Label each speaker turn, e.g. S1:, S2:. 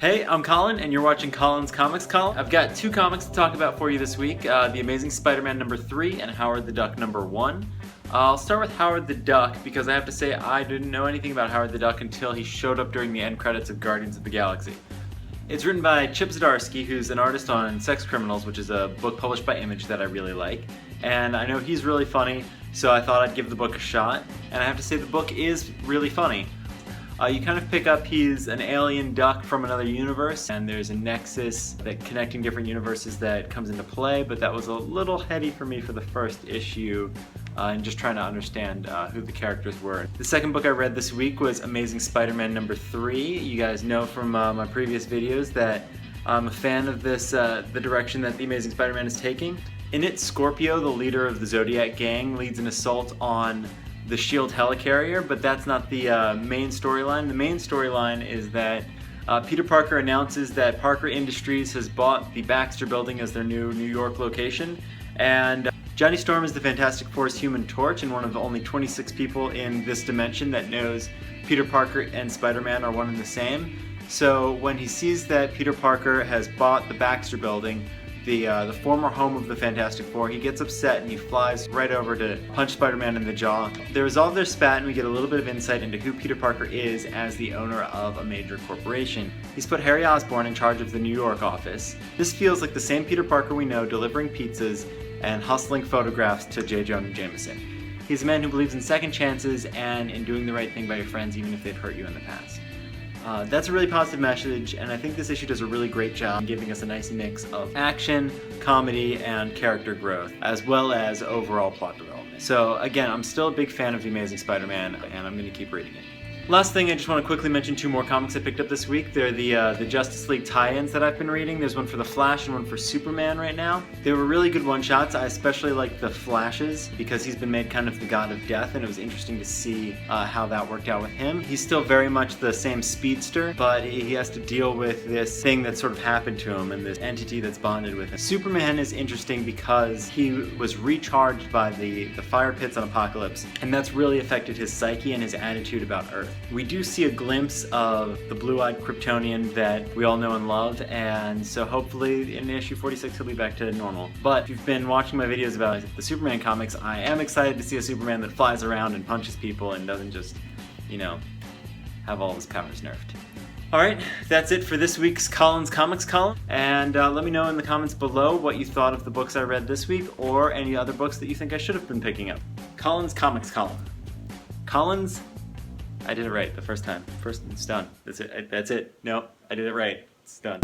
S1: Hey, I'm Colin, and you're watching Colin's Comics Column. I've got two comics to talk about for you this week, The Amazing Spider-Man #3 and Howard the Duck #1. I'll start with Howard the Duck because I have to say I didn't know anything about Howard the Duck until he showed up during the end credits of Guardians of the Galaxy. It's written by Chip Zdarsky, who's an artist on Sex Criminals, which is a book published by Image that I really like. And I know he's really funny, so I thought I'd give the book a shot. And I have to say the book is really funny. You kind of pick up he's an alien duck from another universe, and there's a nexus that connecting different universes that comes into play, but that was a little heady for me for the first issue, and just trying to understand who the characters were. The second book I read this week was Amazing Spider-Man #3. You guys know from my previous videos that I'm a fan of this, the direction that The Amazing Spider-Man is taking. In it, Scorpio, the leader of the Zodiac gang, leads an assault on the S.H.I.E.L.D. helicarrier, but that's not the main storyline. The main storyline is that Peter Parker announces that Parker Industries has bought the Baxter Building as their new New York location, and Johnny Storm is the Fantastic Four's Human Torch and one of the only 26 people in this dimension that knows Peter Parker and Spider-Man are one and the same. So when he sees that Peter Parker has bought the Baxter Building, the former home of the Fantastic Four, he gets upset and he flies right over to punch Spider-Man in the jaw. They resolve their spat and we get a little bit of insight into who Peter Parker is as the owner of a major corporation. He's put Harry Osborn in charge of the New York office. This feels like the same Peter Parker we know, delivering pizzas and hustling photographs to J. Jonah Jameson. He's a man who believes in second chances and in doing the right thing by your friends even if they've hurt you in the past. That's a really positive message, and I think this issue does a really great job giving us a nice mix of action, comedy, and character growth, as well as overall plot development. So again, I'm still a big fan of The Amazing Spider-Man, and I'm going to keep reading it. Last thing, I just want to quickly mention two more comics I picked up this week. They're the Justice League tie-ins that I've been reading. There's one for The Flash and one for Superman right now. They were really good one-shots. I especially like The Flash's because he's been made kind of the god of death, and it was interesting to see how that worked out with him. He's still very much the same speedster, but he has to deal with this thing that sort of happened to him and this entity that's bonded with him. Superman is interesting because he was recharged by the fire pits on Apokolips, and that's really affected his psyche and his attitude about Earth. We do see a glimpse of the blue-eyed Kryptonian that we all know and love, and so hopefully in issue 46 he'll be back to normal. But if you've been watching my videos about the Superman comics, I am excited to see a Superman that flies around and punches people and doesn't just, you know, have all his powers nerfed. Alright, that's it for this week's Colin's Comics Column, and let me know in the comments below what you thought of the books I read this week, or any other books that you think I should have been picking up. Colin's Comics Column. Colin's... I did it right the first time. It's done. That's it. No, I did it right. It's done.